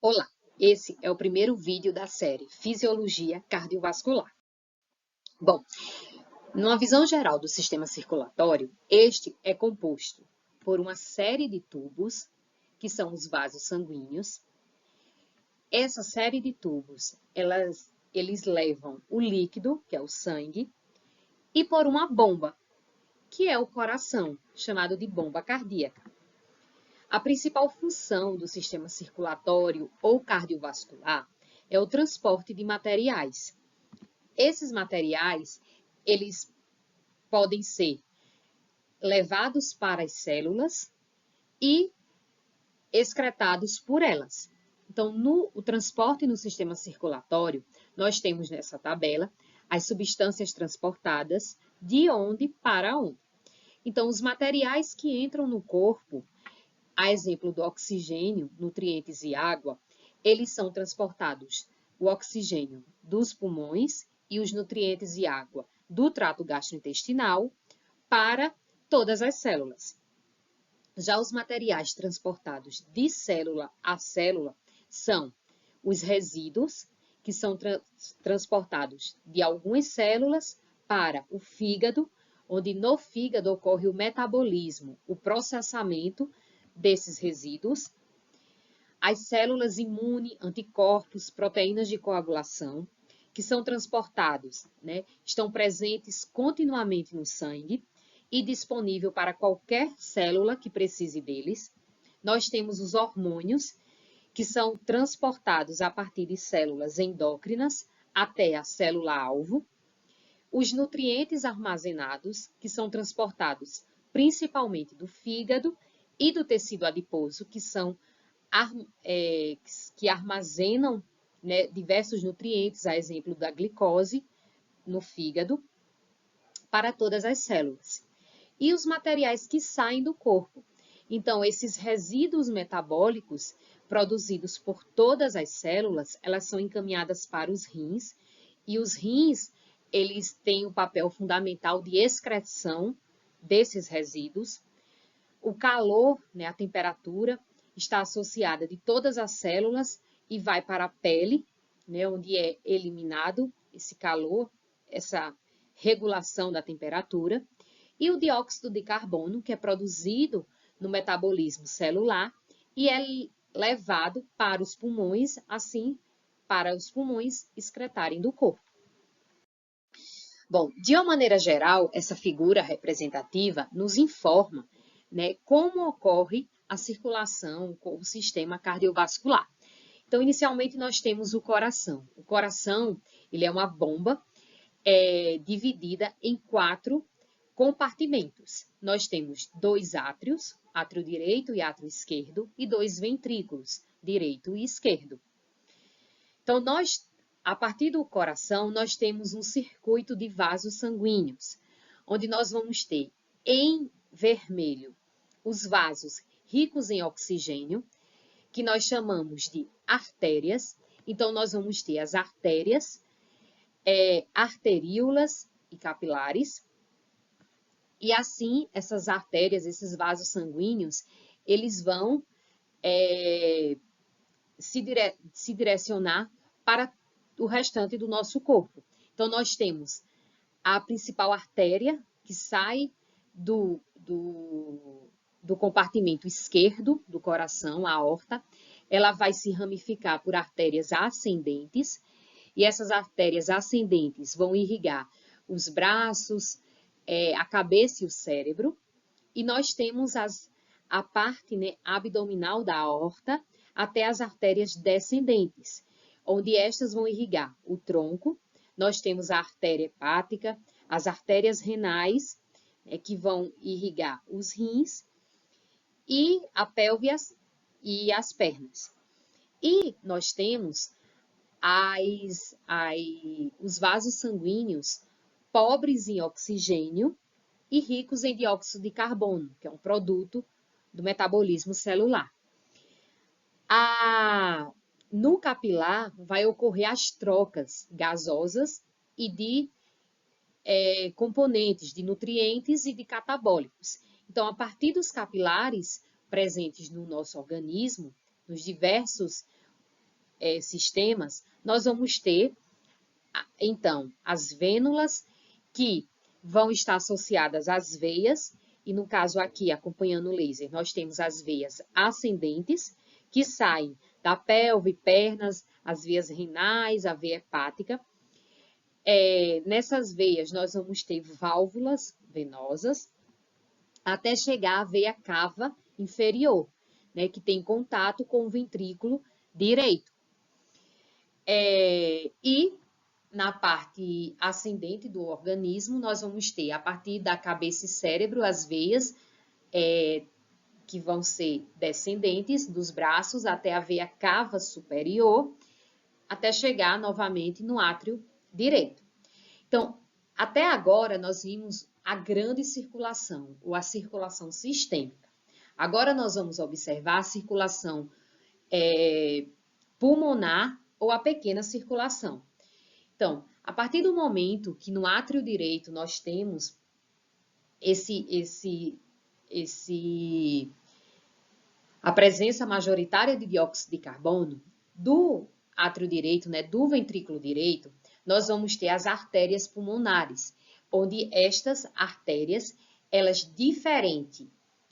Olá, esse é o primeiro vídeo da série Fisiologia Cardiovascular. Bom, numa visão geral do sistema circulatório, este é composto por uma série de tubos, que são os vasos sanguíneos. Essa série de tubos, eles levam o líquido, que é o sangue, e por uma bomba, que é o coração, chamado de bomba cardíaca. A principal função do sistema circulatório ou cardiovascular é o transporte de materiais. Esses materiais, eles podem ser levados para as células e excretados por elas. Então, o transporte no sistema circulatório, nós temos nessa tabela as substâncias transportadas de onde para onde. Então, os materiais que entram no corpo, a exemplo do oxigênio, nutrientes e água, eles são transportados, o oxigênio dos pulmões e os nutrientes e água do trato gastrointestinal para todas as células. Já os materiais transportados de célula a célula são os resíduos, que são transportados de algumas células para o fígado, onde no fígado ocorre o metabolismo, o processamento desses resíduos, as células imune, anticorpos, proteínas de coagulação, que são transportados, estão presentes continuamente no sangue e disponível para qualquer célula que precise deles. Nós temos os hormônios, que são transportados a partir de células endócrinas até a célula-alvo. Os nutrientes armazenados, que são transportados principalmente do fígado e do tecido adiposo, que armazenam diversos nutrientes, a exemplo da glicose no fígado, para todas as células. E os materiais que saem do corpo. Então, esses resíduos metabólicos produzidos por todas as células, elas são encaminhadas para os rins, e os rins, eles têm o papel fundamental de excreção desses resíduos. O calor, a temperatura, está associada de todas as células e vai para a pele, onde é eliminado esse calor, essa regulação da temperatura. E o dióxido de carbono, que é produzido no metabolismo celular e é levado para os pulmões, assim, para os pulmões excretarem do corpo. Bom, de uma maneira geral, essa figura representativa nos informa como ocorre a circulação com o sistema cardiovascular. Então, inicialmente, nós temos o coração. O coração, ele é uma bomba dividida em 4 compartimentos. Nós temos 2 átrios, átrio direito e átrio esquerdo, e 2 ventrículos, direito e esquerdo. Então, a partir do coração, nós temos um circuito de vasos sanguíneos, onde nós vamos ter em vermelho os vasos ricos em oxigênio, que nós chamamos de artérias. Então, nós vamos ter as artérias, arteríolas e capilares. E assim, essas artérias, esses vasos sanguíneos, eles vão se direcionar para o restante do nosso corpo. Então, nós temos a principal artéria, que sai do compartimento esquerdo do coração, a aorta. Ela vai se ramificar por artérias ascendentes, e essas artérias ascendentes vão irrigar os braços, a cabeça e o cérebro. E nós temos a parte abdominal da aorta até as artérias descendentes, onde estas vão irrigar o tronco. Nós temos a artéria hepática, as artérias renais, que vão irrigar os rins, e a pelve e as pernas. E nós temos os vasos sanguíneos pobres em oxigênio e ricos em dióxido de carbono, que é um produto do metabolismo celular. No capilar, vai ocorrer as trocas gasosas e de componentes, de nutrientes e de catabólicos. Então, a partir dos capilares presentes no nosso organismo, nos diversos sistemas, nós vamos ter, então, as vênulas que vão estar associadas às veias, e no caso aqui, acompanhando o laser, nós temos as veias ascendentes, que saem da pelve, pernas, as veias renais, a veia hepática. Nessas veias, nós vamos ter válvulas venosas, até chegar à veia cava inferior, né, que tem contato com o ventrículo direito. E na parte ascendente do organismo, nós vamos ter, a partir da cabeça e cérebro, as veias que vão ser descendentes dos braços até a veia cava superior, até chegar novamente no átrio direito. Então, até agora, nós vimos a grande circulação, ou a circulação sistêmica. Agora, nós vamos observar a circulação pulmonar ou a pequena circulação. Então, a partir do momento que no átrio direito nós temos a presença majoritária de dióxido de carbono, do átrio direito, né, do ventrículo direito, nós vamos ter as artérias pulmonares, onde estas artérias, elas, diferente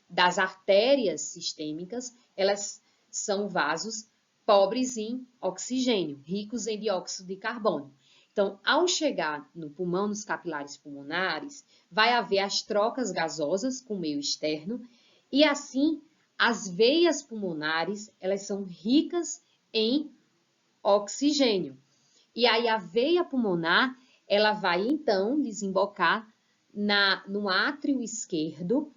das artérias sistêmicas, elas são vasos pobres em oxigênio, ricos em dióxido de carbono. Então, ao chegar no pulmão, nos capilares pulmonares, vai haver as trocas gasosas com o meio externo e, assim, as veias pulmonares, elas são ricas em oxigênio. E aí, a veia pulmonar, ela vai, então, desembocar no átrio esquerdo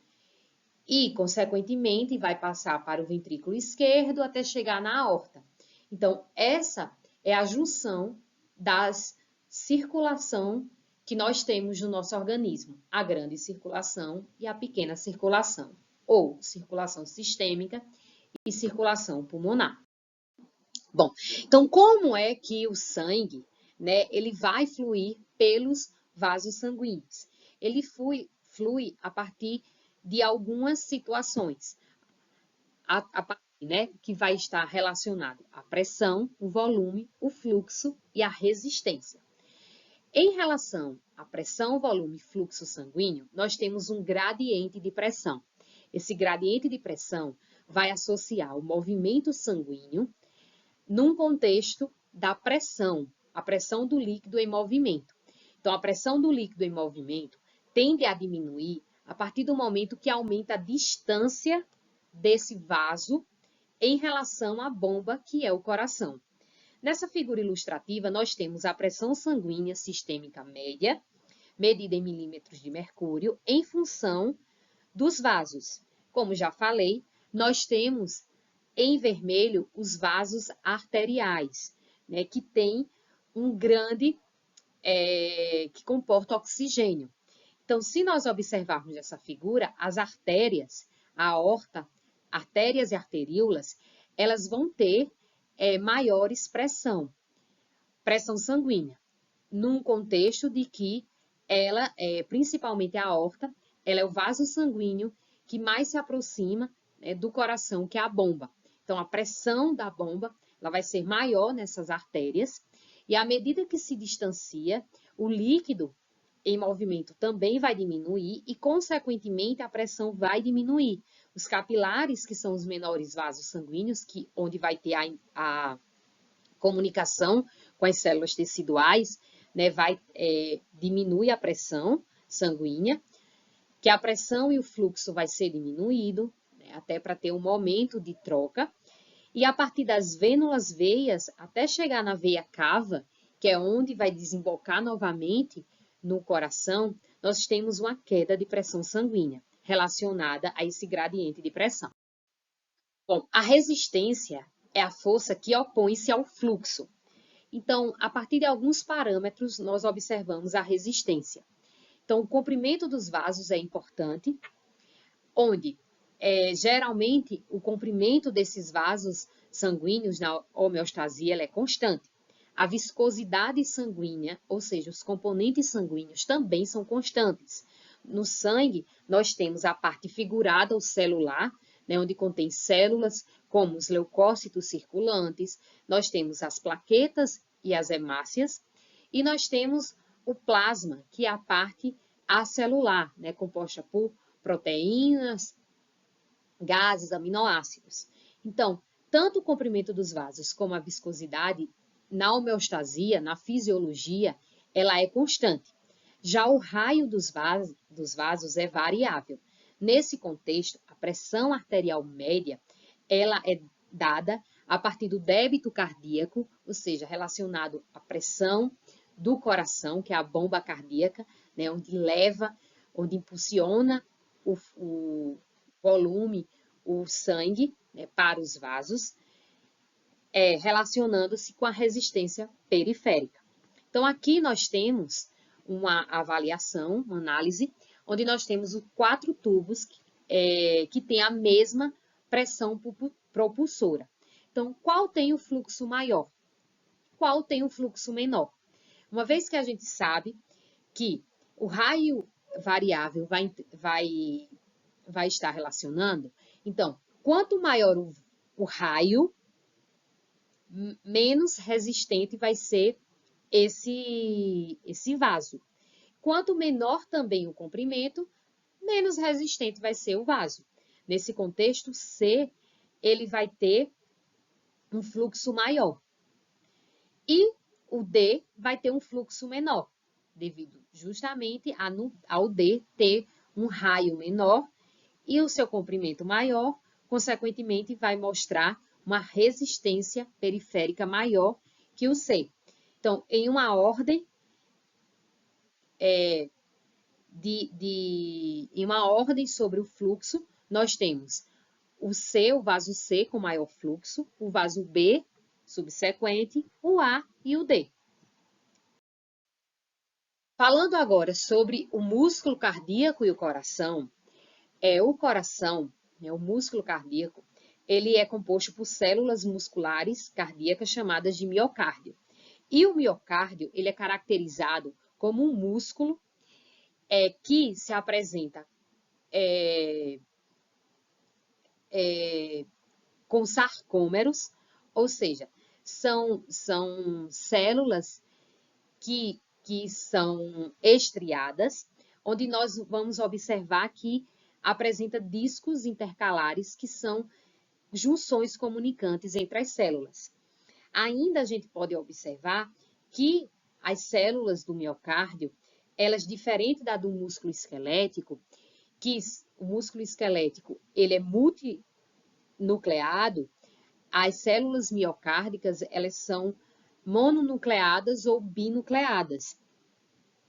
e, consequentemente, vai passar para o ventrículo esquerdo até chegar na aorta. Então, essa é a junção das circulação que nós temos no nosso organismo, a grande circulação e a pequena circulação, ou circulação sistêmica e circulação pulmonar. Bom, então como é que o sangue, né, ele vai fluir pelos vasos sanguíneos? Ele flui a partir de algumas situações, né, que vai estar relacionado à pressão, o volume, o fluxo e a resistência. Em relação à pressão, volume e fluxo sanguíneo, nós temos um gradiente de pressão. Esse gradiente de pressão vai associar o movimento sanguíneo num contexto da pressão, a pressão do líquido em movimento. Então, a pressão do líquido em movimento tende a diminuir a partir do momento que aumenta a distância desse vaso em relação à bomba, que é o coração. Nessa figura ilustrativa, nós temos a pressão sanguínea sistêmica média, medida em milímetros de mercúrio, em função dos vasos. Como já falei, nós temos em vermelho os vasos arteriais, né, que tem um grande, que comporta oxigênio. Então, se nós observarmos essa figura, as artérias, a aorta, artérias e arteríolas, elas vão ter maiores pressão sanguínea, num contexto de que ela, principalmente a aorta, ela é o vaso sanguíneo que mais se aproxima, né, do coração, que é a bomba. Então, a pressão da bomba ela vai ser maior nessas artérias, e à medida que se distancia, o líquido em movimento também vai diminuir e, consequentemente, a pressão vai diminuir. Os capilares, que são os menores vasos sanguíneos, onde vai ter a comunicação com as células teciduais, né, diminui a pressão sanguínea, que a pressão e o fluxo vai ser diminuído, né, até para ter um momento de troca. E a partir das vênulas veias, até chegar na veia cava, que é onde vai desembocar novamente no coração, nós temos uma queda de pressão sanguínea relacionada a esse gradiente de pressão. Bom, a resistência é a força que opõe-se ao fluxo. Então, a partir de alguns parâmetros, nós observamos a resistência. Então, o comprimento dos vasos é importante, onde geralmente o comprimento desses vasos sanguíneos na homeostasia ela é constante. A viscosidade sanguínea, ou seja, os componentes sanguíneos também são constantes. No sangue, nós temos a parte figurada, ou celular, né, onde contém células como os leucócitos circulantes, nós temos as plaquetas e as hemácias, e nós temos o plasma, que é a parte acelular, né, composta por proteínas, gases, aminoácidos. Então, tanto o comprimento dos vasos como a viscosidade, na homeostasia, na fisiologia, ela é constante. Já o raio dos vasos é variável. Nesse contexto, a pressão arterial média, ela é dada a partir do débito cardíaco, ou seja, relacionado à pressão do coração, que é a bomba cardíaca, né, onde impulsiona o volume, o sangue, né, para os vasos, relacionando-se com a resistência periférica. Então, aqui nós temos uma avaliação, uma análise, onde nós temos os 4 tubos que têm a mesma pressão propulsora. Então, qual tem o fluxo maior? Qual tem o fluxo menor? Uma vez que a gente sabe que o raio variável vai estar relacionando, então, quanto maior o raio, menos resistente vai ser esse vaso. Quanto menor também o comprimento, menos resistente vai ser o vaso. Nesse contexto, C, ele vai ter um fluxo maior. E o D vai ter um fluxo menor, devido justamente ao D ter um raio menor e o seu comprimento maior, consequentemente, vai mostrar uma resistência periférica maior que o C. Então, em uma ordem em uma ordem sobre o fluxo, nós temos o C, o vaso C com maior fluxo, o vaso B subsequente, o A e o D. Falando agora sobre o músculo cardíaco e o coração, o músculo cardíaco, ele é composto por células musculares cardíacas chamadas de miocárdio. E o miocárdio, ele é caracterizado como um músculo que se apresenta com sarcômeros, ou seja, são células que são estriadas, onde nós vamos observar que apresenta discos intercalares, que são junções comunicantes entre as células. Ainda a gente pode observar que as células do miocárdio, elas, diferente da do músculo esquelético, que o músculo esquelético ele é multinucleado, as células miocárdicas, elas são mononucleadas ou binucleadas.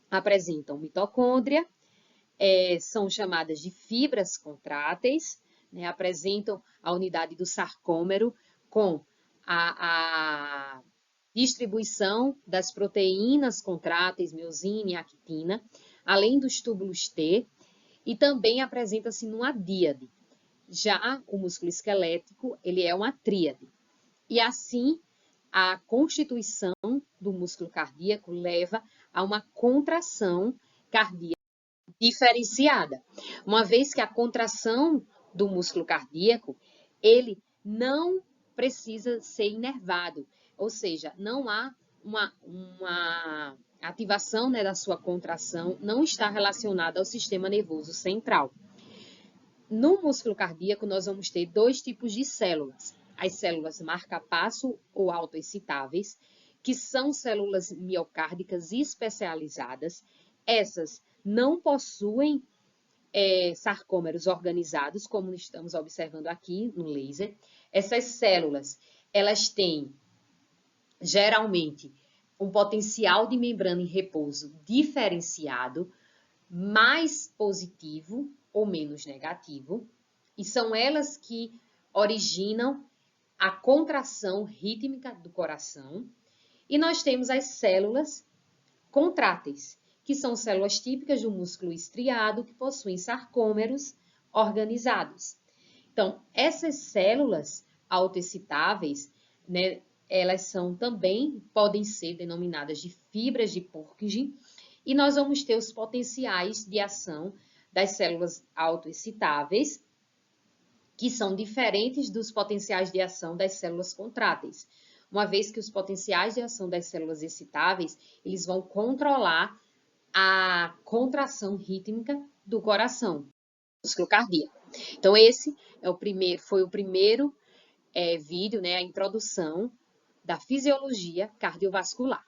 Apresentam mitocôndria, são chamadas de fibras contráteis, né, apresentam a unidade do sarcômero com a distribuição das proteínas contráteis, miosina e actina, além dos túbulos T, e também apresenta-se numa díade. Já o músculo esquelético, ele é uma tríade. E assim, a constituição do músculo cardíaco leva a uma contração cardíaca diferenciada, uma vez que a contração do músculo cardíaco, ele não precisa ser inervado, ou seja, não há uma ativação, né, da sua contração, não está relacionada ao sistema nervoso central. No músculo cardíaco, nós vamos ter 2 tipos de células. As células marca-passo ou autoexcitáveis, que são células miocárdicas especializadas. Essas não possuem sarcômeros organizados, como estamos observando aqui no laser. Essas células, elas têm, geralmente, um potencial de membrana em repouso diferenciado, mais positivo ou menos negativo, e são elas que originam a contração rítmica do coração. E nós temos as células contráteis, que são células típicas do músculo estriado, que possuem sarcômeros organizados. Então, essas células autoexcitáveis, né, elas podem ser denominadas de fibras de Purkinje, e nós vamos ter os potenciais de ação das células autoexcitáveis, que são diferentes dos potenciais de ação das células contráteis, uma vez que os potenciais de ação das células excitáveis, eles vão controlar a contração rítmica do coração, músculo cardíaco. Então, esse foi o primeiro vídeo, né, a introdução da fisiologia cardiovascular.